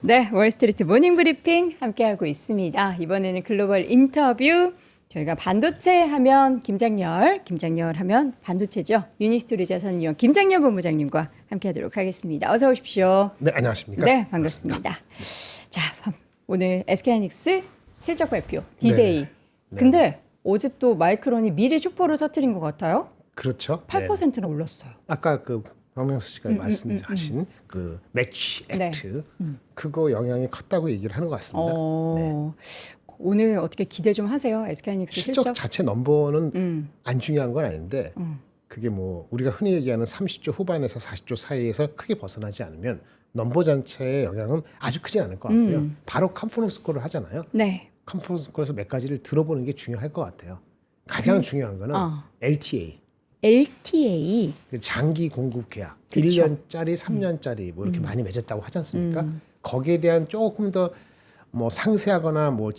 네, 월스트리트 모닝 브리핑 함께하고 있습니다. 이번에는 글로벌 인터뷰. 저희가 반도체 하면 김장열 하면 반도체죠. 유니스토리 자산운용 김장열 본부장님과 함께하도록 하겠습니다. 어서 오십시오. 네, 안녕하십니까? 네, 반갑습니다. 자, 오늘 SK하이닉스 실적 발표 D-Day. 네. 근데 어제 또 마이크론이 미래 축포를 터뜨린 것 같아요. 그렇죠. 8%나 올랐어요. 아까 그 박명수 씨가 말씀하신 그 매치 액트 그거 영향이 컸다고 얘기를 하는 것 같습니다. 오늘 어떻게 기대 좀 하세요? SK하이닉스 실적 실적? 자체 넘버는 안 중요한 건 아닌데 그게 뭐 우리가 흔히 얘기하는 30조 후반에서 40조 사이에서 크게 벗어나지 않으면 넘버 전체의 영향은 아주 크진 않을 것 같고요. 바로 컨퍼런스 콜을 하잖아요. 네. 컨퍼런스 콜에서 몇 가지를 들어보는 게 중요할 것 같아요. 가장 중요한 거는 LTA. LTA. 장기 공급 계약, 그쵸. 1년짜리, 3년짜리 뭐 이렇게 많이 맺었다고 하지 않습니까? 거기에 대한 조금 더 뭐 상세하거나 뭐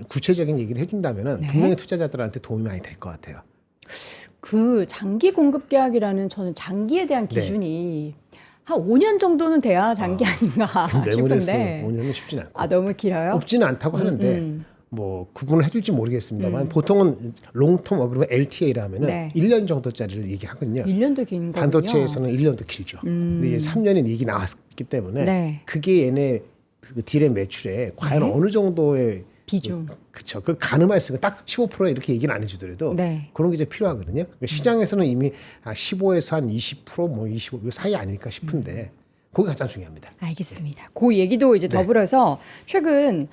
구체적인 얘기를 해준다면은 분명히 투자자들한테 도움이 많이 될 것 같아요. 그 장기 공급 계약이라는 저는 장기에 대한 기준이 한 5년 정도는 돼야 장기 아닌가 매물에서 싶은데. 5년은 쉽진 않고. 너무 길어요? 없지는 않다고 하는데 뭐 구분을 해줄지 모르겠습니다만 보통은 롱텀 어그리면 LTA라 하면은 네. 1년 정도짜리를 얘기하거든요. 1년도 긴 거군요. 반도체에서는 1년도 길죠. 근데 이제 3년이 얘기 나왔기 때문에 네. 그게 얘네 그 딜의 매출에 과연 네. 어느 정도의 비중. 그렇죠. 그 가늠할 수가 딱 15% 이렇게 얘기는 안 해주더라도 네. 그런 게 이제 필요하거든요. 그러니까 시장에서는 이미 15에서 한 20%뭐 25 사이 아닐까 싶은데 그게 가장 중요합니다. 알겠습니다. 그 얘기도 이제 더불어서 최근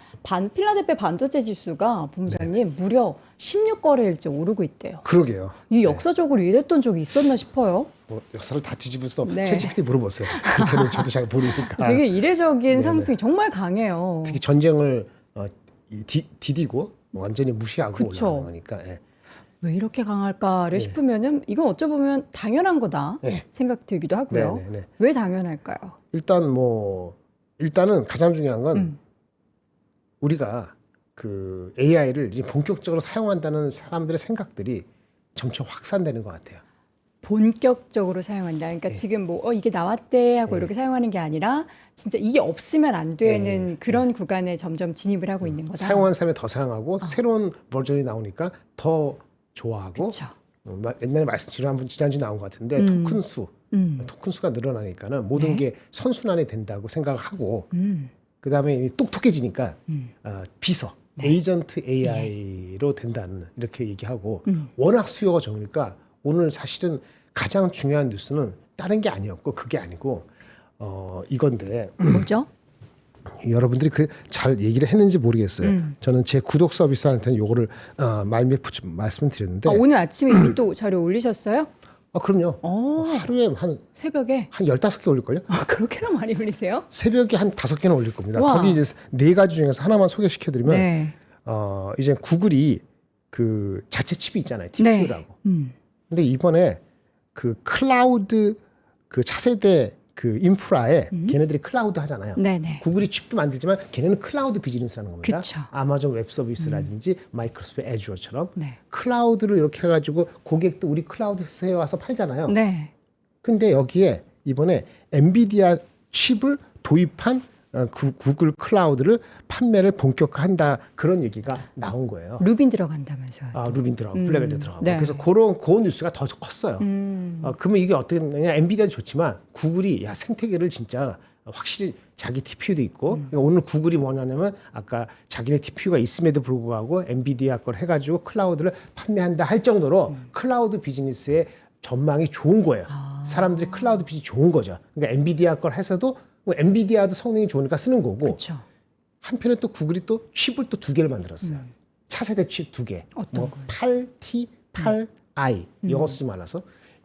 필라델피아 반도체 지수가 본부장님 무려 16거래일째 오르고 있대요. 그러게요. 이 역사적으로 이랬던 적이 있었나 싶어요. 뭐 역사를 다 뒤집을 수 없. 네. 챗GPT 물어보세요. 그렇게는 저도 잘 모르니까. 되게 이례적인 상승이 정말 강해요. 특히 전쟁을 디디고 완전히 무시하고 그쵸. 올라가는 거니까. 예. 왜 이렇게 강할까를 싶으면은 이건 어쩌 보면 당연한 거다 네. 생각 들기도 하고요. 네. 왜 당연할까요? 일단은 가장 중요한 건 우리가 그 AI를 이제 본격적으로 사용한다는 사람들의 생각들이 점차 확산되는 것 같아요. 본격적으로 사용한다. 그러니까 지금 뭐 이게 나왔대 하고 이렇게 사용하는 게 아니라 진짜 이게 없으면 안 되는 그런 구간에 점점 진입을 하고 있는 거다. 사용한 사람이 더 사용하고 새로운 버전이 나오니까 더 좋아하고 그쵸. 옛날에 지난주 나온 것 같은데 토큰 수가 늘어나니까는 모든 게 선순환이 된다고 생각을 하고 그다음에 똑똑해지니까 비서 에이전트 AI로 된다는 이렇게 얘기하고 워낙 수요가 적으니까 오늘 사실은 가장 중요한 뉴스는 다른 게 아니었고 그게 아니고 이건데 뭐죠? 여러분들이 그 잘 얘기를 했는지 모르겠어요. 저는 제 구독 서비스한테는 요거를 말미프 말씀을 드렸는데 오늘 아침에 이미 또 자료 올리셨어요? 그럼요. 하루에 한 새벽에? 15개 올릴걸요? 그렇게나 많이 올리세요? 새벽에 한 5개는 올릴 겁니다. 와. 거기 이제 4가지 중에서 하나만 소개시켜드리면 네. 이제 구글이 그 자체 칩이 있잖아요. TPU라고. 근데 이번에 그 클라우드 그 차세대 그 인프라에 걔네들이 클라우드 하잖아요. 네네. 구글이 칩도 만들지만 걔네는 클라우드 비즈니스 하는 겁니다. 그쵸. 아마존 웹 서비스라든지 마이크로소프트 애주어처럼 네. 클라우드를 이렇게 해가지고 고객도 우리 클라우드에 와서 팔잖아요. 네. 근데 여기에 이번에 엔비디아 칩을 도입한 구글 클라우드를 판매를 본격화한다 그런 얘기가 나온 거예요. 루빈 들어간다면서요. 루빈 들어가고 블랙에드 들어가고 네. 그래서 그런 뉴스가 더 컸어요. 그러면 이게 어떻게 되냐? 엔비디아도 좋지만 구글이 생태계를 진짜 확실히 자기 TPU도 있고 그러니까 오늘 구글이 뭐냐면 아까 자기네 TPU가 있음에도 불구하고 엔비디아 걸 해가지고 클라우드를 판매한다 할 정도로 클라우드 비즈니스의 전망이 좋은 거예요. 사람들이 클라우드 비즈니스 좋은 거죠. 그러니까 엔비디아 걸 해서도 뭐 엔비디아도 성능이 좋으니까 쓰는 거고 그렇죠. 한편에 또 구글이 또 칩을 또 2개를 만들었어요. 차세대 칩 2개. 어떤 거요? 8T, 8I 영어 쓰지 말아서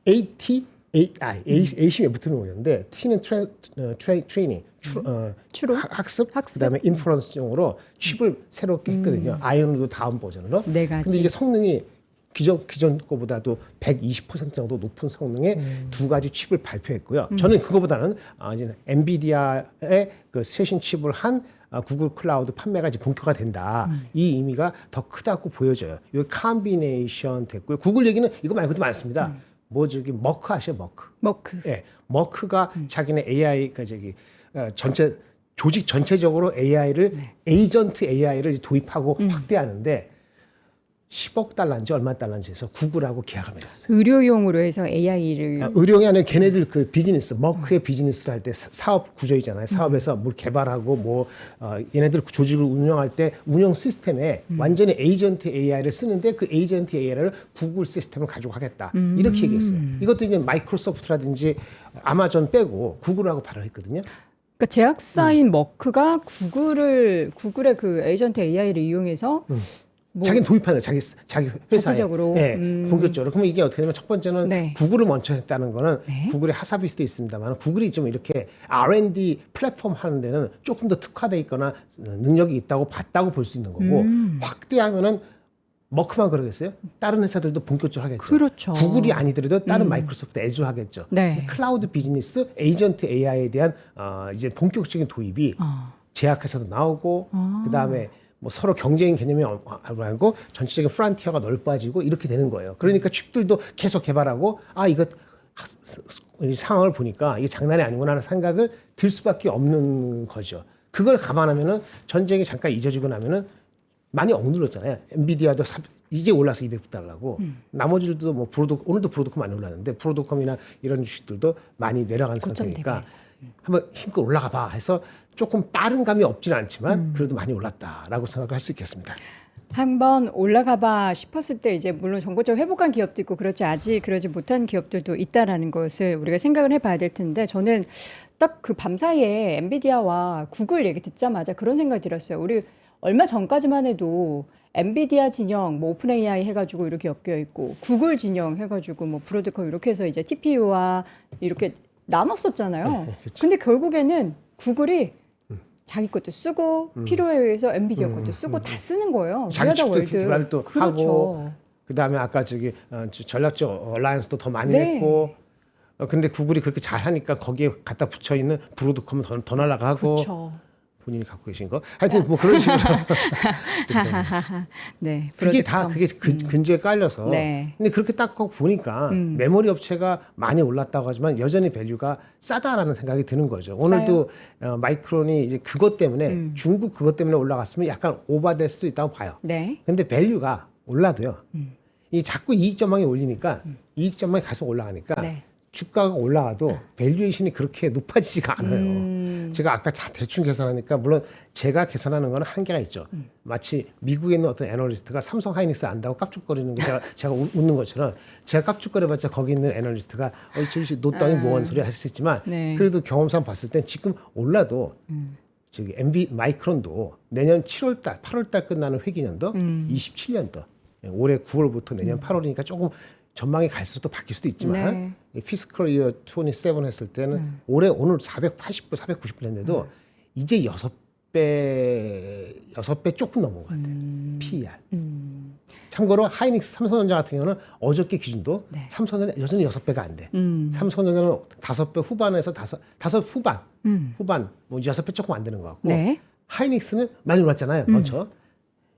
AT, AI. A심에 붙는 거였는데 T는 트레이닝, 추론? 학습, 그다음에 인퍼런스용으로 칩을 새롭게 했거든요. 아이언도 다음 버전으로. 네 가지. 근데 이게 성능이 기존 거보다도 120% 정도 높은 성능의 2가지 칩을 발표했고요. 저는 그거보다는 이제 엔비디아의 그 최신 칩을 한 구글 클라우드 판매가 이제 본격화 된다. 이 의미가 더 크다고 보여져요. 이 컴비네이션 됐고요. 구글 얘기는 이거 말고도 많습니다. 뭐 저기 머크 아시죠? 머크. 머크. 예, 머크가 자기네 AI 그 전체 조직 전체적으로 AI를 에이전트 AI를 도입하고 확대하는데 10억 달러인지 얼마 달러인지 해서 구글하고 계약을 맺었어요. 의료용으로 해서 AI를 의료용이 아니라 걔네들 그 비즈니스, 머크의 비즈니스를 할 때 사업 구조이잖아요. 사업에서 뭘 개발하고 뭐 얘네들 조직을 운영할 때 운영 시스템에 완전히 에이전트 AI를 쓰는데 그 에이전트 AI를 구글 시스템을 가지고 하겠다. 이렇게 얘기했어요. 이것도 이제 마이크로소프트라든지 아마존 빼고 구글하고 발을 했거든요. 그러니까 제약사인 머크가 구글의 그 에이전트 AI를 이용해서 뭐 자기는 도입하는 거예요. 자기 회사에. 자체적으로? 네, 본격적으로. 그러면 이게 어떻게 되면 첫 번째는 네. 구글을 먼저 했다는 거는 네. 구글의 하사비스도 있습니다만 구글이 좀 이렇게 R&D 플랫폼 하는 데는 조금 더 특화돼 있거나 능력이 있다고 봤다고 볼 수 있는 거고 확대하면은 머크만 그러겠어요? 다른 회사들도 본격적으로 하겠죠. 그렇죠. 구글이 아니더라도 다른 마이크로소프트 애주 하겠죠. 네. 클라우드 비즈니스, 에이전트 AI에 대한 이제 본격적인 도입이 제약회사도 나오고 그다음에 뭐 서로 경쟁 개념이 말고 전체적인 프론티어가 넓어지고 이렇게 되는 거예요. 그러니까 칩들도 계속 개발하고 이거 이 상황을 보니까 이게 장난이 아니구나 하는 생각을 들 수밖에 없는 거죠. 그걸 감안하면은 전쟁이 잠깐 잊어지고 나면은 많이 억눌렀잖아요. 엔비디아도 이제 올라서 $200달러고 나머지들도 뭐 오늘도 브로드컴 많이 올랐는데 브로드컴이나 이런 주식들도 많이 내려간 상태니까 한번 힘껏 올라가 봐 해서 조금 빠른 감이 없지는 않지만 그래도 많이 올랐다라고 생각을 할 수 있겠습니다. 한번 올라가봐 싶었을 때 이제 물론 전고적 회복한 기업도 있고 아직 그러지 못한 기업들도 있다라는 것을 우리가 생각을 해봐야 될 텐데 저는 딱 그 밤사이에 엔비디아와 구글 얘기 듣자마자 그런 생각이 들었어요. 우리 얼마 전까지만 해도 엔비디아 진영, 뭐 오픈 AI 해가지고 이렇게 엮여 있고 구글 진영 해가지고 뭐 브로드컴 이렇게 해서 이제 TPU와 이렇게 나눴었잖아요. 근데 결국에는 구글이 자기 것도 쓰고 필요에 의해서 엔비디아 것도 쓰고 다 쓰는 거예요. 자기 미라다 칩도 월드. 개발을 또 그렇죠. 하고 그다음에 아까 전략적 얼라이언스도 더 많이 네. 했고 근데 구글이 그렇게 잘하니까 거기에 갖다 붙여 있는 브로드컴은 더 날아가고 그렇죠. 본인이 갖고 계신 거 하여튼 뭐 그런 식으로 네. 그게 다 브로드컴. 그게 근저에 깔려서 네. 근데 그렇게 딱 보니까 메모리 업체가 많이 올랐다고 하지만 여전히 밸류가 싸다라는 생각이 드는 거죠. 오늘도 마이크론이 이제 그것 때문에 중국 그것 때문에 올라갔으면 약간 오버될 수도 있다고 봐요. 네. 근데 밸류가 올라도요. 이 자꾸 이익 전망이 올리니까 이익 전망이 계속 올라가니까 네. 주가가 올라가도 밸류에이션이 그렇게 높아지지가 않아요. 제가 아까 대충 계산하니까 물론 제가 계산하는 거는 한계가 있죠. 마치 미국에 있는 어떤 애널리스트가 삼성 하이닉스 안다고 깝죽거리는 게 제가 웃는 것처럼 제가 깝죽거려봤자 거기 있는 애널리스트가 저기 노땅이 뭐하는 소리 하실 수 있지만 네. 그래도 경험상 봤을 땐 지금 올라도 저기 마이크론도 내년 7월달, 8월달 끝나는 회기년도 27년도 올해 9월부터 내년 8월이니까 조금 전망이 갈수록 또 바뀔 수도 있지만 피스컬 이어 27 했을 때는 올해 오늘 480불, 490불 했는데도 이제 6배 조금 넘은 것 같아요. PER. 참고로 하이닉스 삼성전자 같은 경우는 어저께 기준도 삼성전자 여전히 6배가 안 돼. 삼성전자는 5배 후반에서 5 후반, 뭐 6배 조금 안 되는 것 같고 네. 하이닉스는 많이 올랐잖아요. 먼저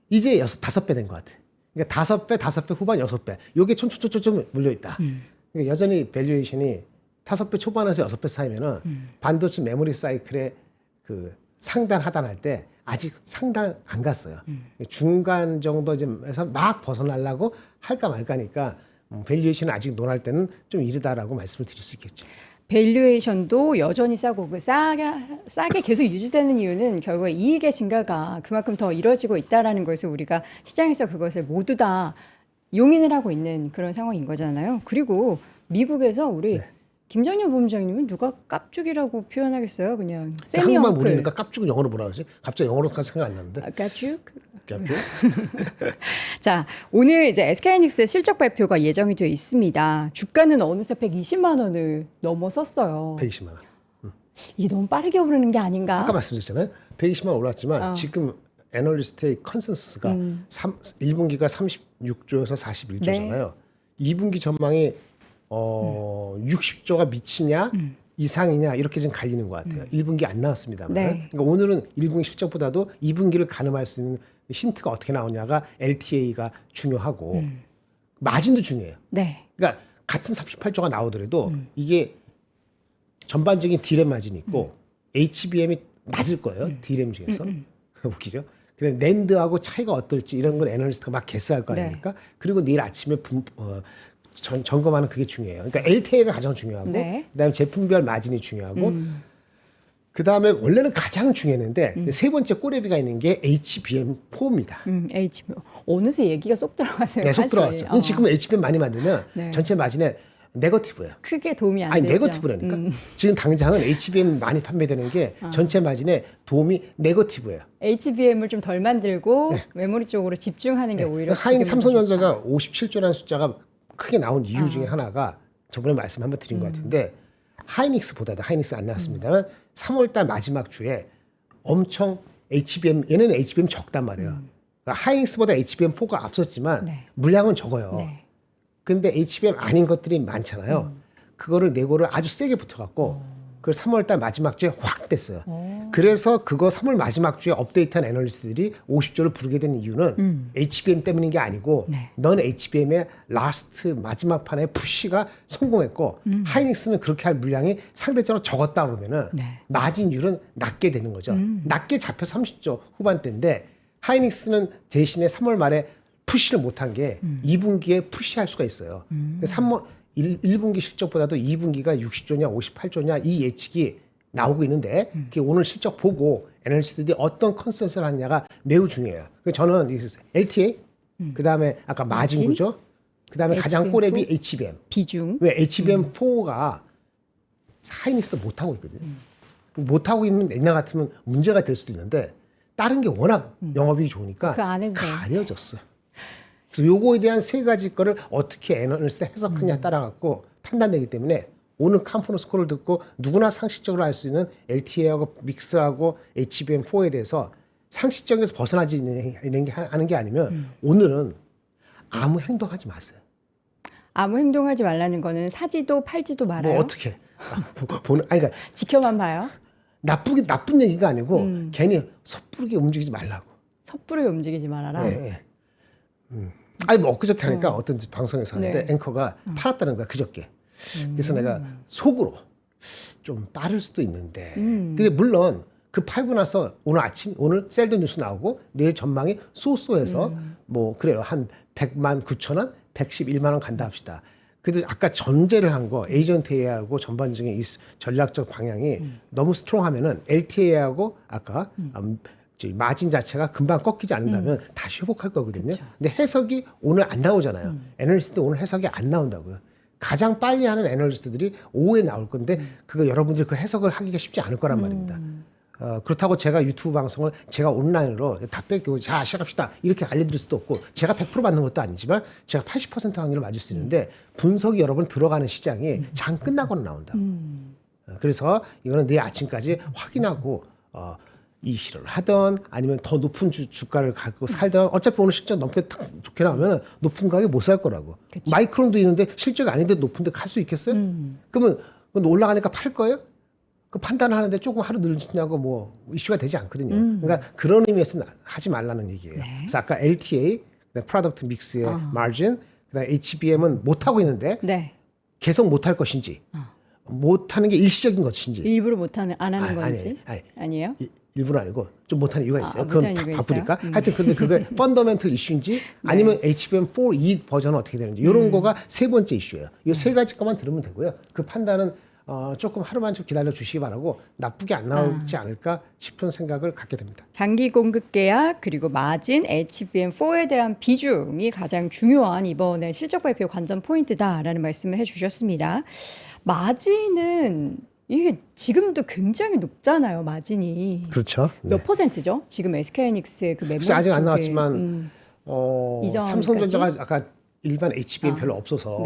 이제 5배 된 것 같아. 그러니까 5배 후반 6배. 요게 촘촘촘 물려있다. 그러니까 여전히 밸류에이션이 5배 초반에서 6배 사이면은 반도체 메모리 사이클의 그 상단 하단할 때 아직 상단 안 갔어요. 중간 정도에서 막 벗어나려고 할까 말까니까 밸류에이션은 아직 논할 때는 좀 이르다라고 말씀을 드릴 수 있겠죠. 밸류에이션도 여전히 싸고 싸게 계속 유지되는 이유는 결국에 이익의 증가가 그만큼 더 이루어지고 있다라는 것을 우리가 시장에서 그것을 모두 다 용인을 하고 있는 그런 상황인 거잖아요. 그리고 미국에서 우리 김정년 본부장님은 누가 깝죽이라고 표현하겠어요? 그냥 한국말 세미엉클. 모르니까 깝죽은 영어로 뭐라 그러지? 갑자기 영어로까지 생각 안 나는데. 깝죽? 깝죽? 자, 오늘 이제 SK하이닉스 실적 발표가 예정이 되어 있습니다. 주가는 어느새 120만 원을 넘어섰어요. 120만 원. 이게 너무 빠르게 오르는 게 아닌가? 아까 말씀드렸잖아요. 120만 원 올랐지만 지금 애널리스트의 컨센서스가 1분기가 36조에서 41조잖아요. 2분기 전망이 60조가 미치냐 이상이냐 이렇게 좀 갈리는 것 같아요. 1분기 안 나왔습니다만. 네. 그러니까 오늘은 1분기 실적보다도 2분기를 가늠할 수 있는 힌트가 어떻게 나오냐가 LTA가 중요하고 마진도 중요해요. 네. 그러니까 같은 38조가 나오더라도 이게 전반적인 딜의 마진이 있고 HBM이 낮을 거예요. D램 중에서. 웃기죠. 근데 낸드하고 차이가 어떨지 이런 걸 애널리스트가 막 개스할 거 아닙니까? 그리고 내일 아침에 점검하는 그게 중요해요. 그러니까 LTA가 가장 중요하고 그다음에 제품별 마진이 중요하고 그다음에 원래는 가장 중요했는데 세 번째 꼬레비가 있는 게 HBM4입니다. HBM. 어느새 얘기가 쏙 들어가세요. 네, 쏙 사실. 들어갔죠. 지금 HBM 많이 만들면 전체 마진에 네거티브예요. 크게 도움이 안 아니 되죠. 네거티브라니까. 지금 당장은 HBM 많이 판매되는 게 전체 마진에 도움이 네거티브예요. HBM을 좀 덜 만들고 메모리 쪽으로 집중하는 게 오히려 하인 지금은 삼성전자가 57조라는 숫자가 크게 나온 이유 중에 하나가 저번에 말씀 한번 드린 것 같은데 하이닉스보다도 하이닉스 안 나왔습니다만 3월달 마지막 주에 엄청 HBM 얘네는 HBM 적단 말이에요. 그러니까 하이닉스보다 HBM4가 앞섰지만 물량은 적어요. 근데 HBM 아닌 것들이 많잖아요. 그거를 내고를 아주 세게 붙어갖고 그걸 3월달 마지막 주에 확 뗐어요. 그래서 그거 3월 마지막 주에 업데이트한 애널리스트들이 50조를 부르게 된 이유는 HBM 때문인 게 아니고 넌 HBM의 라스트 마지막 판에 푸시가 성공했고 하이닉스는 그렇게 할 물량이 상대적으로 적었다 그러면은 마진율은 낮게 되는 거죠. 낮게 잡혀 30조 후반대인데 하이닉스는 대신에 3월 말에 푸시를 못한 게 2분기에 푸시할 수가 있어요. 1분기 실적보다도 2분기가 60조냐 58조냐 이 예측이 나오고 있는데 그게 오늘 실적 보고 애널리스트들이 어떤 컨센서스를 하느냐가 매우 중요해요. 그래서 저는 LTA 그다음에 아까 마진 구조 그다음에 가장 꼬레비 HBM 비중. 왜 HBM4가 하이닉스도 못하고 있거든요. 못하고 있는 옛날 같으면 문제가 될 수도 있는데 다른 게 워낙 영업이 좋으니까 그 안에서 가려졌어요. 그래서 요거에 대한 세 가지 거를 어떻게 애널리스트 해석하냐 따라갖고 판단되기 때문에 오늘 컨퍼런스 콜을 듣고 누구나 상식적으로 알 수 있는 LTA하고 믹스하고 HBM4에 대해서 상식적에서 벗어나지 하는 게 아니면 오늘은 아무 행동하지 마세요. 아무 행동하지 말라는 거는 사지도 팔지도 말아요. 뭐 어떻게 보는 아니 그러니까 지켜만 봐요. 나쁜 얘기가 아니고 괜히 섣부르게 움직이지 말라고. 섣부르게 움직이지 말아라. 네. 아니 뭐 엊그저께 하니까 어떤 방송에서 하는데 앵커가 팔았다는 거야 그저께. 그래서 내가 속으로 좀 빠를 수도 있는데 근데 물론 그 팔고 나서 오늘 셀드 뉴스 나오고 내일 전망이 쏘쏘해서 뭐 그래요 한 100만 9천 원 111만 원 간다 합시다. 그래도 아까 전제를 한 거 에이전트 AI하고 전반적인 이 전략적 방향이 너무 스트롱하면은 LTA하고 아까 마진 자체가 금방 꺾이지 않는다면 다시 회복할 거거든요. 그쵸. 근데 해석이 오늘 안 나오잖아요. 애널리스트 오늘 해석이 안 나온다고요. 가장 빨리 하는 애널리스트들이 오후에 나올 건데 그거 여러분들이 그 해석을 하기가 쉽지 않을 거란 말입니다. 그렇다고 제가 유튜브 방송을 제가 온라인으로 다 뺏기고 자 시작합시다 이렇게 알려드릴 수도 없고 제가 100% 맞는 것도 아니지만 제가 80% 확률을 맞을 수 있는데 분석이 여러분 들어가는 시장이 장 끝나고는 나온다고. 그래서 이거는 내일 아침까지 확인하고 이시를 하던 아니면 더 높은 주가를 갖고 살던 어차피 오늘 실적 너무 좋게 나오면 높은 가격에 못 살 거라고. 그쵸. 마이크론도 있는데 실적이 아닌데 높은데 갈 수 있겠어요? 그러면 올라가니까 팔 거예요? 그 판단하는데 조금 하루 늦으냐고 뭐 이슈가 되지 않거든요. 그러니까 그런 의미에서 하지 말라는 얘기예요. 그래서 아까 LTA, 프로덕트 믹스의 마진, 그다음에 HBM은 못 하고 있는데 계속 못 할 것인지, 못 하는 게 일시적인 것인지, 일부러 못 하는 안 하는 건지 아니에요? 일부러 아니고 좀 못하는 이유가 있어요. 그건 바쁘니까. 하여튼 근데 그게 펀더멘털 이슈인지 아니면 HBM4 이 버전은 어떻게 되는지 이런 거가 세 번째 이슈예요. 이 세 가지 것만 들으면 되고요. 그 판단은 조금 하루만 좀 기다려 주시기 바라고 나쁘게 안 나오지 않을까 싶은 생각을 갖게 됩니다. 장기 공급 계약 그리고 마진 HBM4에 대한 비중이 가장 중요한 이번에 실적 발표 관전 포인트다라는 말씀을 해주셨습니다. 마진은 이게 지금도 굉장히 높잖아요, 마진이. 그렇죠. 몇 퍼센트죠? 지금 SK하이닉스의 그 메모리 아직 안 쪽에, 나왔지만 삼성전자가 아까 일반 HBM 별로 없어서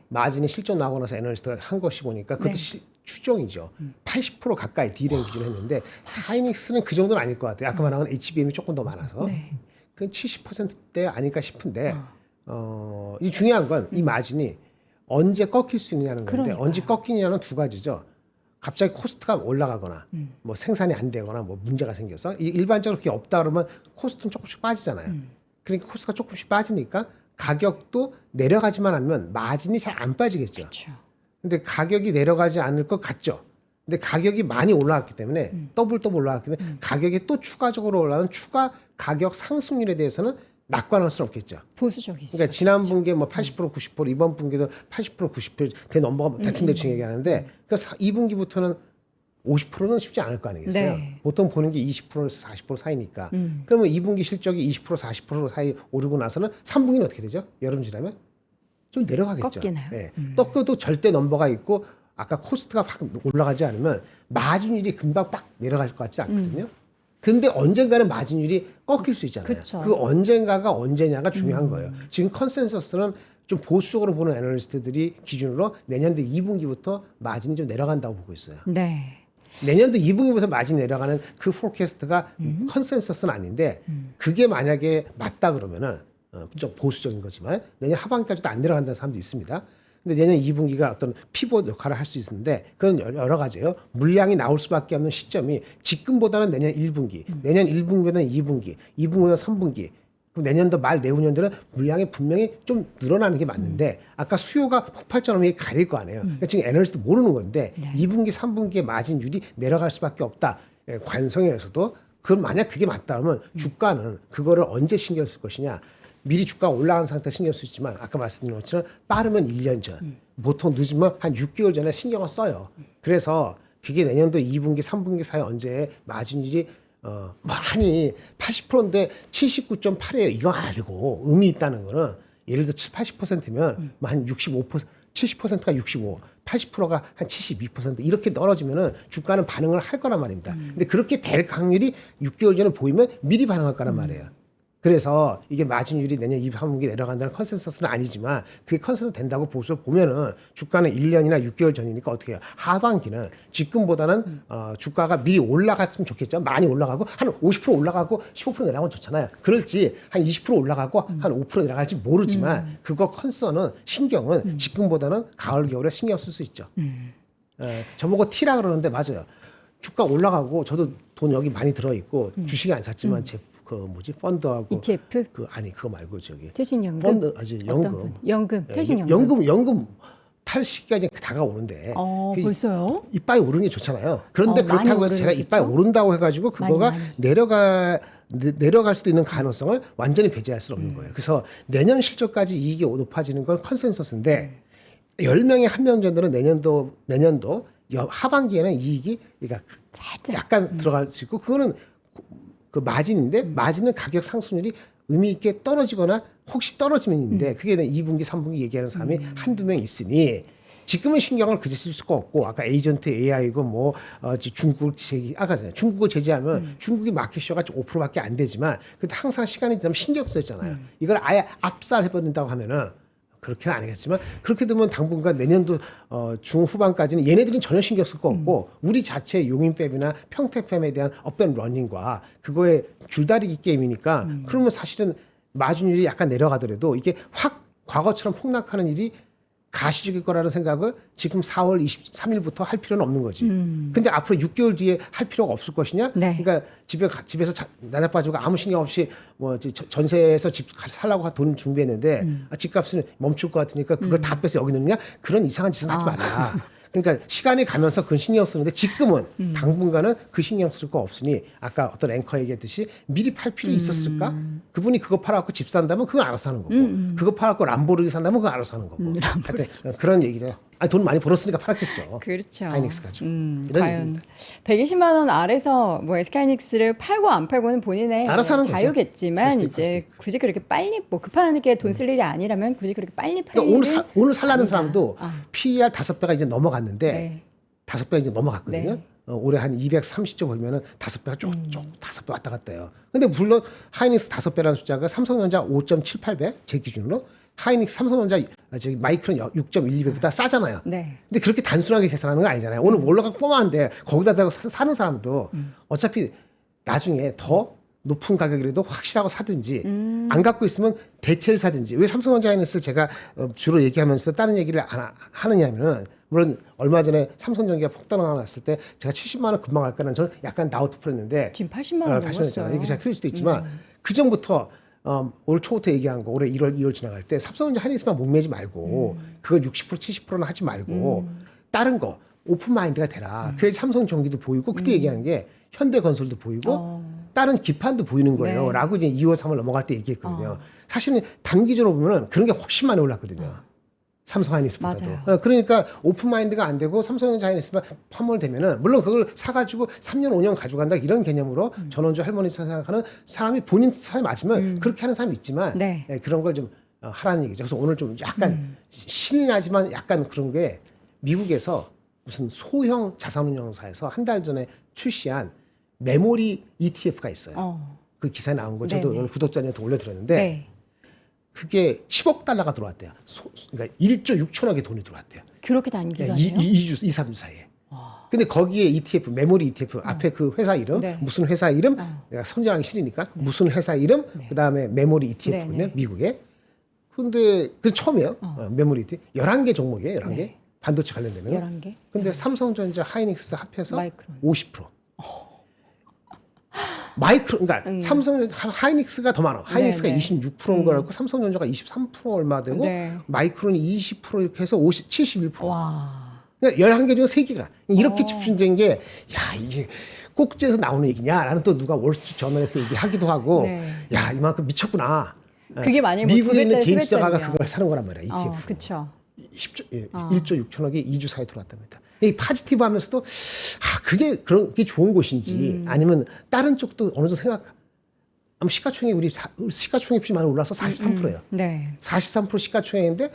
마진이 실적 나오고 나서 애널리스트가 한 것이 보니까 그것도 추정이죠. 80% 가까이 D램 기준으로 했는데 하이닉스는 그 정도는 아닐 것 같아요. 아까 말한 HBM이 조금 더 많아서 그 70%대 아닐까 싶은데 이 중요한 건 이 마진이 언제 꺾일 수 있느냐는 건데 언제 꺾이냐는 두 가지죠. 갑자기 코스트가 올라가거나 뭐 생산이 안 되거나 뭐 문제가 생겨서 일반적으로 그게 없다 그러면 코스트는 조금씩 빠지잖아요. 그러니까 코스트가 조금씩 빠지니까 가격도 내려가지만 않으면 마진이 잘 안 빠지겠죠. 그렇죠. 근데 가격이 내려가지 않을 것 같죠. 근데 가격이 많이 올라갔기 때문에 더블 올라갔기 때문에 가격이 또 추가적으로 올라가는 추가 가격 상승률에 대해서는 낙관할 수는 없겠죠. 보수적이죠. 그러니까 지난 분기에 뭐 80% 90% 이번 분기도 80% 90% 대 넘버가 대충 얘기하는데 그러니까 2분기부터는 50%는 쉽지 않을 거 아니겠어요. 네. 보통 보는 게 20%에서 40% 사이니까. 그러면 2분기 실적이 20% 40% 사이 오르고 나서는 3분기는 어떻게 되죠? 여름 지나면 좀 내려가겠죠. 꺾이나요? 예. 꺾여도 절대 넘버가 있고 아까 코스트가 확 올라가지 않으면 마진율이 금방 빡 내려갈 것 같지 않거든요. 근데 언젠가는 마진율이 꺾일 수 있잖아요. 그쵸. 그 언젠가가 언제냐가 중요한 거예요. 지금 컨센서스는 좀 보수적으로 보는 애널리스트들이 기준으로 내년도 2분기부터 마진이 좀 내려간다고 보고 있어요. 네. 내년도 2분기부터 마진 내려가는 그 포캐스트가 컨센서스는 아닌데 그게 만약에 맞다 그러면은 좀 보수적인 거지만 내년 하반기까지도 안 내려간다는 사람도 있습니다. 근데 내년 2분기가 어떤 피봇 역할을 할 수 있는데 그건 여러 가지예요. 물량이 나올 수밖에 없는 시점이 지금보다는 내년 1분기, 내년 1분기보다는 2분기, 2분기보다는 3분기. 그럼 내년도 말 내후년들은 물량이 분명히 좀 늘어나는 게 맞는데 아까 수요가 폭발적으로 가릴 거 아니에요. 그러니까 지금 애널리스트 모르는 건데 2분기, 3분기의 마진율이 내려갈 수밖에 없다. 예, 관성에서도 그럼 만약 그게 맞다 그러면 주가는 그거를 언제 신경 쓸 것이냐. 미리 주가가 올라간 상태에 신경 쓸 수 있지만 아까 말씀드린 것처럼 빠르면 1년 전, 보통 늦으면 한 6개월 전에 신경을 써요. 그래서 그게 내년도 2분기, 3분기 사이 언제 마진율이 많이 80%인데 79.8이에요. 이거 아니고 의미 있다는 거는 예를 들어 80%면 한 65%, 70%가 65, 80%가 한 72% 이렇게 떨어지면은 주가는 반응을 할 거란 말입니다. 근데 그렇게 될 확률이 6개월 전에 보이면 미리 반응할 거란 말이에요. 그래서 이게 마진율이 내년 2, 3분기 내려간다는 컨센서스는 아니지만 그게 컨센서스 된다고 보수를 보면은 주가는 1년이나 6개월 전이니까 어떻게 해요? 하반기는 지금보다는 주가가 미리 올라갔으면 좋겠죠. 많이 올라가고 한 50% 올라가고 15% 내려가면 좋잖아요. 그럴지 한 20% 올라가고 한 5% 내려갈지 모르지만 그거 컨서는 신경은 지금보다는 가을 겨울에 신경 쓸 수 있죠. 저보고 T라 그러는데 맞아요. 주가 올라가고 저도 돈 여기 많이 들어 있고 주식이 안 샀지만 제 그 뭐지 펀드하고 ETF? 그 아니 그거 말고 저기 퇴직연금? 펀드 아직 연금 연금, 예, 퇴직연금. 연금 탈 시기가 이제 다가오는데 벌써요? 이빨이 오르는 게 좋잖아요. 그런데 많이 그렇다고 해서 제가 오르는 이빨이 좋죠? 오른다고 해가지고 그거가 많이. 내려갈 수도 있는 가능성을 완전히 배제할 수는 없는 거예요. 그래서 내년 실적까지 이익이 높아지는 건 컨센서스인데 10명의 한 명 정도는 내년도 하반기에는 이익이 그러니까 살짝. 약간 들어갈 수 있고 그거는 그 마진인데 마진은 가격 상승률이 의미 있게 떨어지거나 혹시 떨어지면인데 그게 2분기, 3분기 얘기하는 사람이 한두 명 있으니 지금은 신경을 그제 쓸 수가 없고 아까 에이전트 AI고 뭐 중국을 중국을 제재하면 중국이 마켓셔가 5%밖에 안 되지만 그래도 항상 시간이 지나면 신경 쓰였잖아요. 이걸 아예 압살해버린다고 하면은 그렇게는 아니겠지만 그렇게 되면 당분간 내년도 중후반까지는 얘네들은 전혀 신경 쓸 거 없고 우리 자체 용인팸이나 평택팸에 대한 업앤 러닝과 그거의 줄다리기 게임이니까 그러면 사실은 마진율이 약간 내려가더라도 이게 확 과거처럼 폭락하는 일이 가시적일 거라는 생각을 지금 4월 23일부터 할 필요는 없는 거지. 근데 앞으로 6개월 뒤에 할 필요가 없을 것이냐? 네. 그러니까 집에서 나자빠지고 아무 신경 없이 뭐 전세에서 집 살라고 돈 준비했는데 집값은 멈출 것 같으니까 그걸 다 빼서 여기 넣느냐? 그런 이상한 짓은 하지 말라. 그러니까 시간이 가면서 그건 신경 쓰는데 지금은 당분간은 그 신경 쓸 거 없으니 아까 어떤 앵커 얘기했듯이 미리 팔 필요 있었을까? 그분이 그거 팔아갖고 집 산다면 그건 알아서 하는 거고 그거 팔아갖고 람보르기 산다면 그건 알아서 하는 거고 하여튼 그런 얘기죠. 돈 많이 벌었으니까 팔았겠죠. 그렇죠. 하이닉스 가지고. 이런 과연 얘기입니다. 120만 원 아래서 뭐 SK하이닉스를 팔고 안 팔고는 본인의 알아서 하는 거죠. 자유겠지만 살 수도 이제 있고. 굳이 그렇게 빨리 뭐 급하게 돈 쓸 일이 아니라면 굳이 그렇게 빨리 팔 그러니까 일은 오늘 살라는 아니다. 사람도 PER 5배가 이제 넘어갔는데 네. 5배가 이제 넘어갔거든요. 네. 올해 한 230조 보면은 5배가 쭉쭉 5배 왔다 갔다 해요. 근데 물론 하이닉스 5배라는 숫자가 삼성전자 5.78배 제 기준으로 하이닉스 삼성전자 마이크론 6.12배보다 싸잖아요. 네. 근데 그렇게 단순하게 계산하는 건 아니잖아요. 오늘 올라가고 뻔한데 거기다 대고 사는 사람도 어차피 나중에 더 높은 가격이라도 확실하고 사든지 안 갖고 있으면 대체를 사든지 왜 삼성전자 하이닉스를 제가 주로 얘기하면서 다른 얘기를 안 하느냐면은 물론 얼마 전에 삼성전기가 폭등을 났을 때 제가 70만 원 금방 갈까는 저는 약간 다우트풀 했는데 지금 80만 원 넘었어요. 이게 제가 틀릴 수도 있지만 그 전부터 올 초부터 얘기한 거 올해 1월 2월 지나갈 때 삼성전자 하이닉스만 목매지 말고 그거 60% 70%는 하지 말고 다른 거 오픈 마인드가 되라. 그래서 삼성전기도 보이고 그때 얘기한 게 현대건설도 보이고 다른 기판도 보이는 거예요. 네. 라고 이제 2월, 3월 넘어갈 때 얘기했거든요. 사실은 단기적으로 보면 그런 게 훨씬 많이 올랐거든요. 삼성 하이닉스보다도. 맞아요. 그러니까 오픈 마인드가 안 되고 삼성전자 하이닉스만 파멸되면은 물론 그걸 사가지고 3년, 5년 가져간다 이런 개념으로 전원주 할머니 생각하는 사람이 본인 사람이 맞으면 그렇게 하는 사람이 있지만 네. 예, 그런 걸 좀 하라는 얘기죠. 그래서 오늘 좀 약간 신이 나지만 약간 그런 게 미국에서 무슨 소형 자산운용사에서 한 달 전에 출시한 메모리 ETF가 있어요. 그 기사에 나온 거 저도 네네. 오늘 구독자님한테 올려드렸는데 네. 그게 10억 달러가 들어왔대요. 그러니까 1조 6천억의 돈이 들어왔대요. 그렇게 단기간이요? 2주, 3주 사이에. 근데 거기에 ETF, 메모리 ETF, 앞에 그 회사 이름, 네. 무슨 회사 이름, 내가 선전하기 싫으니까, 무슨 회사 이름, 그 다음에 메모리 ETF거든요, 네, 네. 미국에. 근데 그 처음이에요. 메모리 ETF. 11개 종목이에요, 11개. 네. 반도체 관련되는 거. 11개? 근데 삼성전자, 하이닉스 합해서 마이크론. 50%. 그러니까 삼성 하이닉스가 더 많아. 하이닉스가 네, 네. 26%인 거라고 삼성전자가 23% 얼마 되고 네. 마이크론이 20% 이렇게 해서 71%. 와. 그러니까 11개 중에 3개가 이렇게 집중된 게 야, 이게 꼭지에서 나오는 얘기냐? 라는 또 누가 월스트리트 저널에서 얘기하기도 하고 네. 야, 이만큼 미쳤구나. 그게 만약에 뭐 미국에 있는 2배짜리, 개인 투자가가 3배짜리면. 그걸 사는 거란 말이야. ETF. 그렇죠. 1조 6천억이 2주 사이에 들어왔답니다. 이 파지티브 하면서도 그게 그런 게 좋은 곳인지 아니면 다른 쪽도 어느 정도 아마 시가총액 우리 시가총액이 많이 올라서 43%예요. 네. 43% 시가총액인데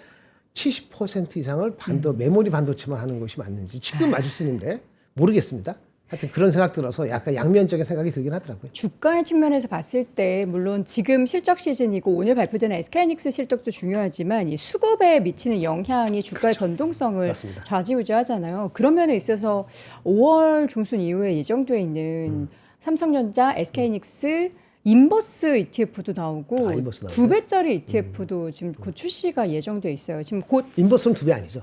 70% 이상을 메모리 반도체만 하는 것이 맞는지 지금 맞을 수 있는데 모르겠습니다. 하여튼 그런 생각 들어서 약간 양면적인 생각이 들긴 하더라고요. 주가의 측면에서 봤을 때 물론 지금 실적 시즌이고 오늘 발표되는 SK하이닉스 실적도 중요하지만 이 수급에 미치는 영향이 주가의 변동성을 맞습니다. 좌지우지하잖아요. 그런 면에 있어서 5월 중순 이후에 예정돼 있는 삼성전자, SK하이닉스 인버스 ETF도 나오고 인버스 나오죠. 2배짜리 ETF도 지금 곧 출시가 예정돼 있어요. 지금 곧 인버스는 2배 아니죠?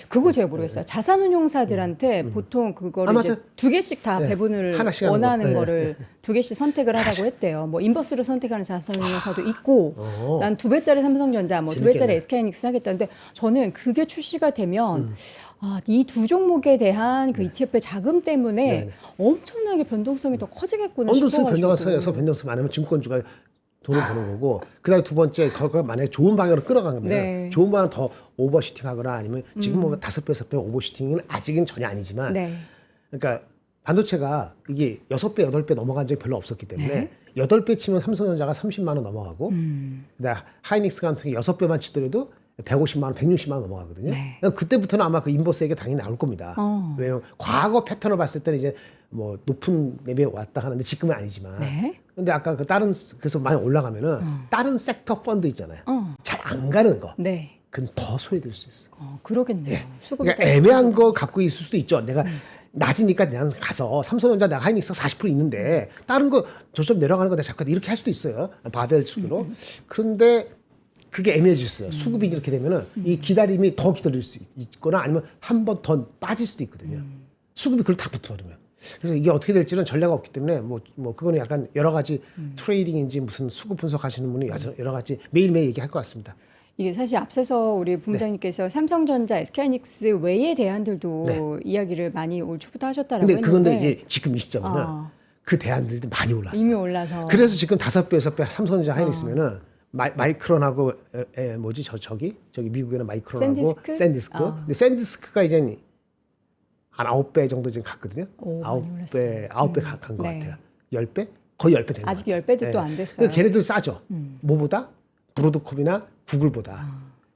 그거 제가 모르겠어요. 자산운용사들한테 보통 그거를 아, 이제 맞아요. 2개씩 다 네. 배분을 하나씩 하는 원하는 거. 네. 거를 2개씩 선택을 하라고 했대요. 뭐 인버스를 선택하는 자산운용사도 있고 난 2배짜리 삼성전자, 뭐 2배짜리 재밌겠네. SK하이닉스 하겠다는데 저는 그게 출시가 되면 이 두 종목에 대한 그 ETF의 자금 때문에 네, 네. 엄청나게 변동성이 더 커지겠구나 언더스 싶어가지고. 변동성에서 변동성 많으면 증권주가 돈을 버는 거고 그다음에 두 번째 그걸 만약에 좋은 방향으로 끌어가면 네. 좋은 방향 더 오버슈팅하거나 아니면 지금 뭐 5배, 6배 오버슈팅은 아직은 전혀 아니지만 네. 그러니까 반도체가 이게 6배, 8배 넘어간 적이 별로 없었기 때문에 네. 8배 치면 삼성전자가 30만 원 넘어가고 그다음에 하이닉스 같은 게 6배만 치더라도 150만 원, 160만 원 넘어가거든요. 네. 그러니까 그때부터는 아마 그 인버스에게 당연히 나올 겁니다. 왜냐면 과거 패턴을 봤을 때는 이제 뭐 높은 레벨에 왔다 하는데 지금은 아니지만. 네. 근데 아까 그 다른 그래서 많이 올라가면은 다른 섹터 펀드 있잖아요. 잘 안 가는 거. 네. 그건 더 소외될 수 있어. 그러겠네요. 수급이 그러니까 더 애매한 거 갖고 있을 수도 있죠. 내가 낮으니까 그냥 가서 삼성전자 내가 하이닉스 40% 있는데 다른 거 저점 내려가는 거 내가 자꾸 이렇게 할 수도 있어요. 바벨 식으로. 그런데 그게 애매해질 수 있어요. 수급이 이렇게 되면은 이 기다림이 더 기다릴 수 있거나 아니면 한 번 더 빠질 수도 있거든요. 수급이 그걸 다 붙어버리면. 그래서 이게 어떻게 될지는 전례가 없기 때문에 뭐 그거는 약간 여러 가지 트레이딩인지 무슨 수급 분석하시는 분이 여러 가지 매일매일 얘기할 것 같습니다. 이게 사실 앞서서 우리 본부장님께서 삼성전자, SK하이닉스 외의 대안들도 이야기를 많이 올 초부터 하셨다라고 근데 그건데 했는데 이제 지금 이 시점에는 그 대안들도 많이 올랐어요. 이미 올라서 그래서 지금 5배, 6배 삼성전자 하이닉스면은 마이크론하고 뭐지 저기 미국에는 마이크론하고 샌디스크. 근데 샌디스크가 이제 한 9배 정도 지금 갔거든요. 오, 많이 9배 간 것 네. 같아요. 10배? 거의 10배 되는 아직 것 같아요. 10배도 또 안 됐어요. 그러니까 걔네들 싸죠. 뭐보다? 브로드콤이나 구글보다.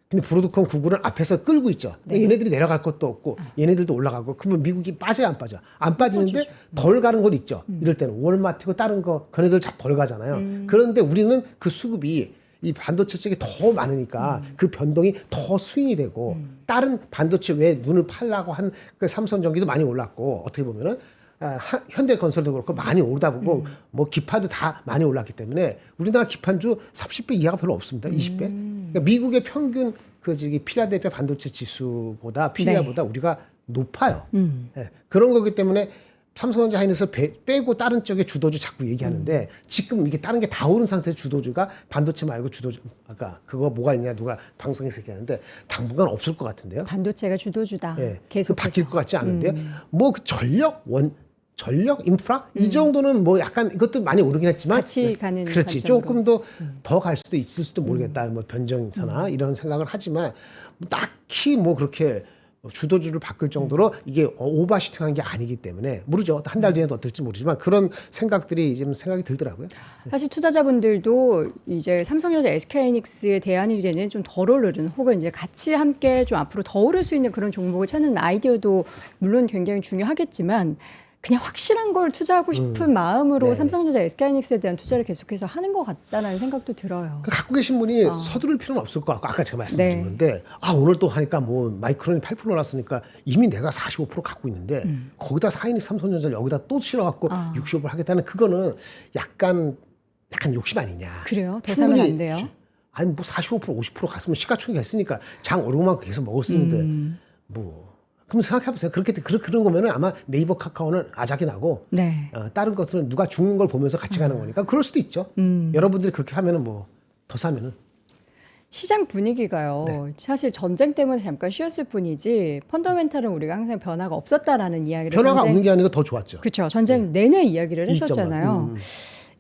근데 브로드콤, 구글은 앞에서 끌고 있죠. 얘네들이 내려갈 것도 없고 얘네들도 올라가고 그러면 미국이 빠져요, 안 빠져? 안 빠지는데 덜 가는 건 있죠. 이럴 때는 월마트고 다른 거 걔네들 덜 가잖아요. 그런데 우리는 그 수급이 이 반도체 쪽이 더 많으니까 그 변동이 더 스윙이 되고 다른 반도체 외에 눈을 팔라고 한 그 삼성전기도 많이 올랐고 어떻게 보면은 현대건설도 그렇고 많이 오르다 보고 뭐 기판도 다 많이 올랐기 때문에 우리나라 기판주 30배 이하가 별로 없습니다. 20배. 그러니까 미국의 평균 그 저기 필라델피아 반도체 지수보다 필리아보다 우리가 높아요. 그런 거기 때문에 삼성전자 하이닉스 빼고 다른 쪽에 주도주 자꾸 얘기하는데 지금 이게 다른 게 다 오른 상태에서 주도주가 반도체 말고 주도주 아까 그거 뭐가 있냐 누가 방송에서 얘기하는데 당분간 없을 것 같은데요. 반도체가 주도주다. 예, 계속 바뀔 것 같지 않은데 뭐 그 전력 인프라 이 정도는 뭐 약간 이것도 많이 오르긴 했지만 같이 가는 그렇지 관점으로. 조금 더 갈 수도 있을 수도 모르겠다 뭐 변정사나 이런 생각을 하지만 딱히 뭐 그렇게 주도주를 바꿀 정도로 이게 오버슈팅한 게 아니기 때문에 모르죠. 한 달 뒤에도 어떨지 모르지만 그런 생각들이 지금 생각이 들더라고요. 사실 투자자분들도 이제 삼성전자, SK하이닉스에 대안이 되는 좀 덜 오르는 혹은 이제 같이 함께 좀 앞으로 더 오를 수 있는 그런 종목을 찾는 아이디어도 물론 굉장히 중요하겠지만 그냥 확실한 걸 투자하고 싶은 마음으로 네. 삼성전자, SK하이닉스에 대한 투자를 계속해서 하는 것 같다는 생각도 들어요. 그 갖고 계신 분이 서두를 필요는 없을 것 같고 아까 제가 말씀드렸는데 오늘 또 하니까 뭐 마이크론이 8% 올랐으니까 이미 내가 45% 갖고 있는데 거기다 사인이 삼성전자를 여기다 또 실어갖고 65% 하겠다는 그거는 약간 욕심 아니냐. 그래요? 더 사면 안 돼요? 아니 뭐 45% 50% 갔으면 시가총액이 했으니까 장 오르는 만큼 계속 먹을 수 있는데 뭐 그럼 생각해보세요. 그런 거면은 아마 네이버 카카오는 아작이 나고 네. 다른 것들은 누가 죽는 걸 보면서 같이 가는 거니까 그럴 수도 있죠. 여러분들이 그렇게 하면은 뭐 더 사면은 시장 분위기가요. 네. 사실 전쟁 때문에 잠깐 쉬었을 뿐이지 펀더멘탈은 우리가 항상 변화가 없었다라는 이야기를 변화가 없는 게 아니고 더 좋았죠. 그렇죠. 전쟁 내내 이야기를 했었잖아요.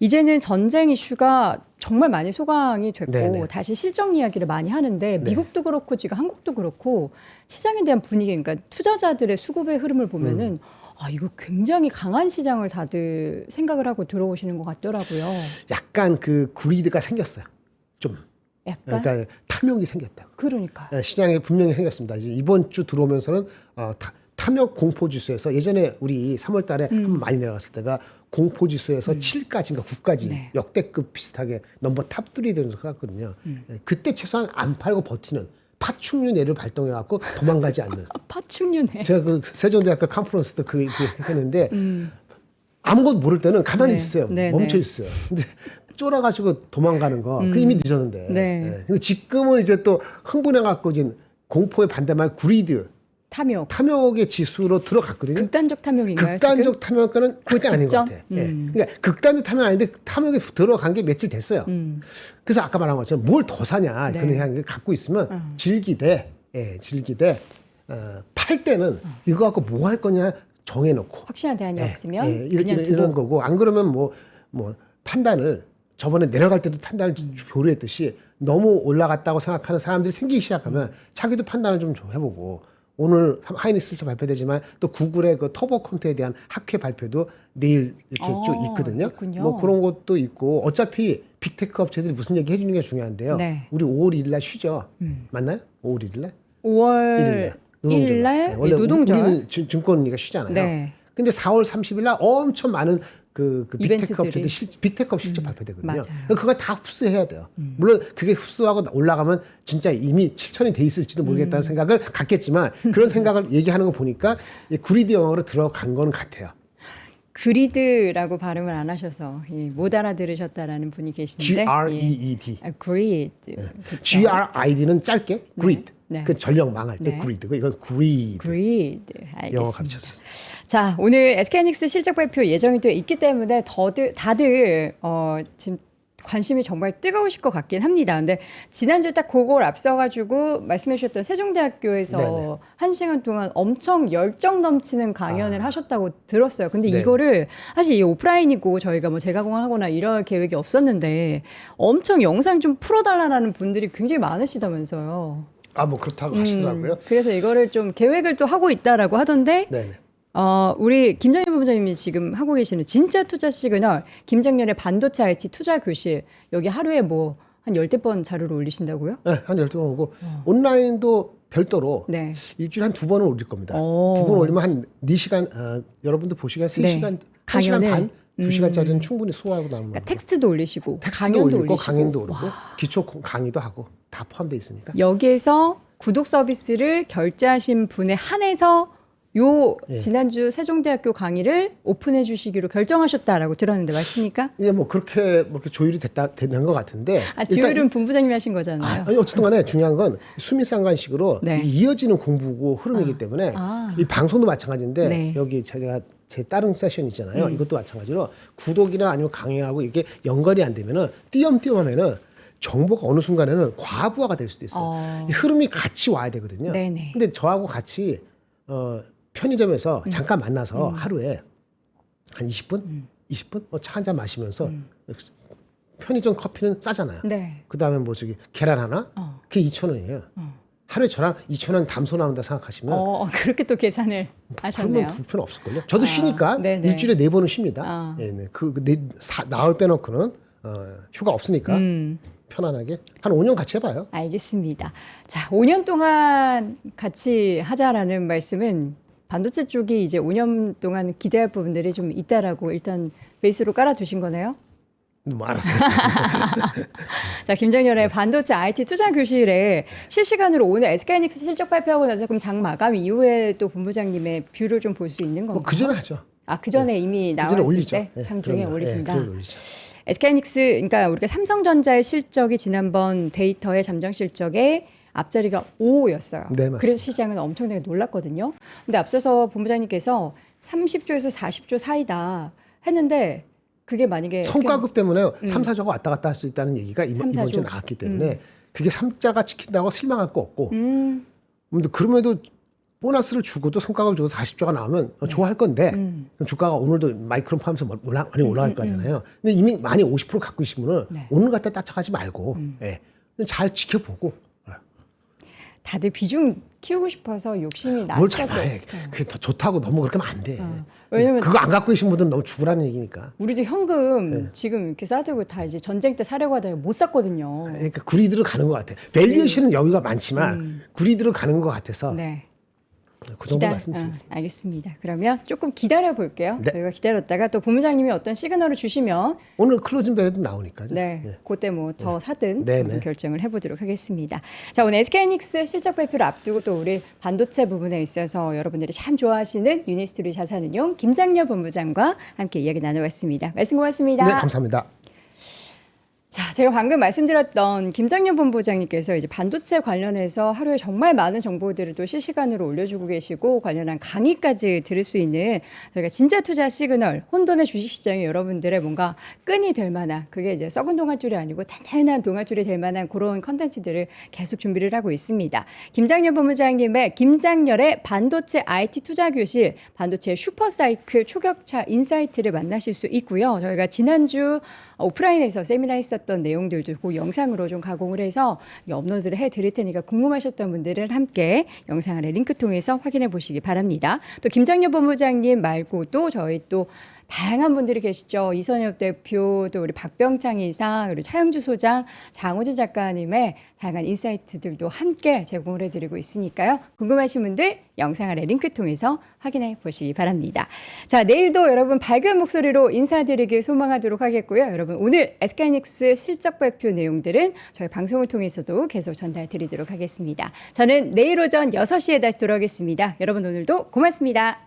이제는 전쟁 이슈가 정말 많이 소강이 됐고 네네. 다시 실적 이야기를 많이 하는데 미국도 그렇고 지금 한국도 그렇고 시장에 대한 분위기 그러니까 투자자들의 수급의 흐름을 보면은 이거 굉장히 강한 시장을 다들 생각을 하고 들어오시는 것 같더라고요. 약간 그 구리드가 생겼어요. 좀 약간 그러니까 탐욕이 생겼다. 그러니까 시장에 분명히 생겼습니다. 이제 이번 주 들어오면서는 탐욕 공포 지수에서 예전에 우리 3월 달에 한번 많이 내려갔을 때가 공포 지수에서 7까지인가 9까지 네. 역대급 비슷하게 넘버 탑3 되는 걸 갔거든요. 그때 최소한 안 팔고 버티는 파충류 뇌를 발동해 갖고 도망가지 않는. 파충류네. 제가 그 세종대학교 컨퍼런스 때 그 했는데 아무것도 모를 때는 가만히 네. 있어요. 네, 멈춰 네. 있어요. 근데 쫄아가지고 도망가는 거, 그 이미 늦었는데. 네. 예. 근데 지금은 이제 또 흥분해갖고 이제 공포의 반대말 구리드, 탐욕의 지수로 들어갔거든요. 극단적 탐욕인가요? 극단적 탐욕과는 그 그게 아닌 것 직전? 같아. 예. 그러니까 극단적 탐욕 아닌데 탐욕에 들어간 게 며칠 됐어요. 그래서 아까 말한 것처럼 뭘 더 사냐 네. 그런 생각을 갖고 있으면 즐기되 팔 때는 이거 갖고 뭐 할 거냐 정해놓고. 확실한 대안이 예, 없으면 예, 그냥 두고. 이런 거고 안 그러면 뭐 판단을 저번에 내려갈 때도 판단을 교류했듯이 너무 올라갔다고 생각하는 사람들이 생기기 시작하면 자기도 판단을 좀 해보고 오늘 하이닉스에서 발표되지만 또 구글의 그 터보 콘트에 대한 학회 발표도 내일 이렇게 쭉 있거든요. 있군요. 뭐 그런 것도 있고 어차피 빅테크 업체들이 무슨 얘기 해주는 게 중요한데요. 네. 우리 5월 1일 날 쉬죠. 맞나요? 5월 1일 날? 5월 1일 날 원래 노동절. 우리는 증권리가 쉬잖아요. 네. 근데 4월 30일 날 엄청 많은 그 빅테크 이벤트들이. 업체들 빅테크 실적 발표되거든요. 맞아요. 그거 다 흡수해야 돼요. 물론 그게 흡수하고 올라가면 진짜 이미 7천이 돼 있을지도 모르겠다는 생각을 갖겠지만 그런 생각을 얘기하는 거 보니까 이 구리드 영역으로 들어간 건 같아요. 그리드라고 발음을 안 하셔서 못 알아들으셨다라는 분이 계신데 G-R-E-E-D. 그리드. G-R-I-D는 짧게 greed. 네. 그 전력 망할 때 네. greed고 이건 greed. 그리드. 알겠습니다. 영어 가르쳤어요. 자, 오늘 SK하이닉스 실적 발표 예정이 돼 있기 때문에 다들 지금 관심이 정말 뜨거우실 것 같긴 합니다. 근데 지난주에 딱 그걸 앞서가지고 말씀해 주셨던 세종대학교에서 네네. 1시간 동안 엄청 열정 넘치는 강연을 하셨다고 들었어요. 근데 네. 이거를 사실 이 오프라인이고 저희가 뭐 재가공하거나 이럴 계획이 없었는데 엄청 영상 좀 풀어달라는 분들이 굉장히 많으시다면서요. 뭐 그렇다고 하시더라고요. 그래서 이거를 좀 계획을 또 하고 있다라고 하던데 네네. 우리 김정일 본부장님이 지금 하고 계시는 진짜 투자 시그널 김장년의 반도체 IT 투자 교실 여기 하루에 뭐 한 10대 번 자료를 올리신다고요? 네, 한 12번 오고 온라인도 별도로 네. 일주일에 한 2번은 올릴 겁니다. 오. 2번 올리면 한 4시간 여러분들 보시기엔 3시간, 1시간 강연을? 반, 2시간짜리는 충분히 소화하고 나는 그러니까 겁니다. 텍스트도 올리시고 텍스트도 강연도 올리고 올리시고 강연도 올리고 기초 강의도 하고 다 포함되어 있으니까. 여기에서 구독 서비스를 결제하신 분에 한해서 요 예. 지난주 세종대학교 강의를 오픈해 주시기로 결정하셨다라고 들었는데 맞습니까? 이게 뭐 그렇게 조율이 되는 것 같은데. 아, 조율은 본부장님이 하신 거잖아요. 아니, 어쨌든 간에 중요한 건 수미상관식으로 네. 이어지는 공부고 흐름이기 때문에 이 방송도 마찬가지인데 네. 여기 제가 제 다른 세션 있잖아요. 이것도 마찬가지로 구독이나 아니면 강의하고 이게 연결이 안 되면은 띄엄띄엄하면은 정보가 어느 순간에는 과부하가 될 수도 있어요. 이 흐름이 같이 와야 되거든요. 네네. 근데 저하고 같이 편의점에서 잠깐 만나서 하루에 한 20분? 20분? 차 한 잔 마시면서 편의점 커피는 싸잖아요. 네. 그다음에 뭐 저기 계란 하나? 그게 2,000원이에요. 하루에 저랑 2,000원 담소 나온다 생각하시면 그렇게 또 계산을 하셨네요. 그러면 불편 없을걸요. 저도 쉬니까 네네. 일주일에 4번은 쉽니다. 예, 네. 나흘 빼놓고는 휴가 없으니까 편안하게 한 5년 같이 해봐요. 알겠습니다. 자, 5년 동안 같이 하자라는 말씀은 반도체 쪽이 이제 5년 동안 기대할 부분들이 좀 있다라고 일단 베이스로 깔아두신 거네요. 뭐 알았어요. 자, 김장렬의 반도체 IT 투자 교실에 실시간으로 오늘 SK하이닉스 실적 발표하고 나서 그럼 장 마감 이후에 또 본부장님의 뷰를 좀 볼 수 있는 건가요? 뭐 그 전에 하죠. 아, 그 전에 이미 그 전에 나왔을 올리죠. 때 예, 장중에 그럼요. 올리신다. 예, 그걸 올리죠. SK하이닉스, 그러니까 우리가 삼성전자의 실적이 지난번 데이터의 잠정 실적에 앞자리가 5였어요. 네, 맞습니다. 그래서 시장은 엄청나게 놀랐거든요. 근데 앞서서 본부장님께서 30조에서 40조 사이다 했는데 그게 만약에 성과급 때문에 3, 4조가 왔다 갔다 할 수 있다는 얘기가 이번 4조. 주에 나왔기 때문에 그게 3자가 찍힌다고 실망할 거 없고 근데 그럼에도 보너스를 주고도 성과급을 주고 40조가 나오면 좋아할 건데 그럼 주가가 오늘도 마이크론 포함해서 많이 올라갈 거잖아요. 근데 이미 많이 50% 갖고 계신 분은 네. 오늘 갖다 따척하지 말고 예. 잘 지켜보고 다들 비중 키우고 싶어서 욕심이 날 뭘 수밖에 잘해. 없어요. 그게 더 좋다고 너무 그렇게 하면 안 돼. 왜냐면 그거 안 갖고 계신 분들은 너무 죽으라는 얘기니까. 우리도 현금 네. 지금 이렇게 싸들고 다 이제 전쟁 때 사려고 하다가 못 샀거든요. 그러니까 구리대로 가는 것 같아. 밸류에이션은 여유가 많지만 구리대로 가는 것 같아서 네. 그 정도 말씀드리겠습니다. 알겠습니다. 그러면 조금 기다려 볼게요. 네. 저희가 기다렸다가 또 본부장님이 어떤 시그널을 주시면 오늘 클로징 벨에도 나오니까요. 네, 예. 그때 뭐 더 사든 네, 한번 네. 결정을 해보도록 하겠습니다. 자, 오늘 SK하이닉스 실적 발표를 앞두고 또 우리 반도체 부분에 있어서 여러분들이 참 좋아하시는 유니스토리 자산운용 김장렬 본부장과 함께 이야기 나눠봤습니다. 말씀 고맙습니다. 네, 감사합니다. 자, 제가 방금 말씀드렸던 김장렬 본부장님께서 이제 반도체 관련해서 하루에 정말 많은 정보들을 또 실시간으로 올려주고 계시고 관련한 강의까지 들을 수 있는 저희가 진짜 투자 시그널, 혼돈의 주식시장에 여러분들의 뭔가 끈이 될 만한 그게 이제 썩은 동아줄이 아니고 탄탄한 동아줄이 될 만한 그런 컨텐츠들을 계속 준비를 하고 있습니다. 김장렬 본부장님의 김장렬의 반도체 IT 투자 교실, 반도체 슈퍼사이클 초격차 인사이트를 만나실 수 있고요. 저희가 지난주 오프라인에서 세미나 했었던 내용들도 그 영상으로 좀 가공을 해서 업로드를 해드릴 테니까 궁금하셨던 분들은 함께 영상 아래 링크 통해서 확인해 보시기 바랍니다. 또 김장렬 본부장님 말고도 저희 또 다양한 분들이 계시죠. 이선엽 대표, 또 우리 박병창 이사, 그리고 차영주 소장, 장호진 작가님의 다양한 인사이트들도 함께 제공을 해드리고 있으니까요. 궁금하신 분들 영상 아래 링크 통해서 확인해 보시기 바랍니다. 자, 내일도 여러분 밝은 목소리로 인사드리길 소망하도록 하겠고요. 여러분 오늘 SK하이닉스 실적 발표 내용들은 저희 방송을 통해서도 계속 전달 드리도록 하겠습니다. 저는 내일 오전 6시에 다시 돌아오겠습니다. 여러분 오늘도 고맙습니다.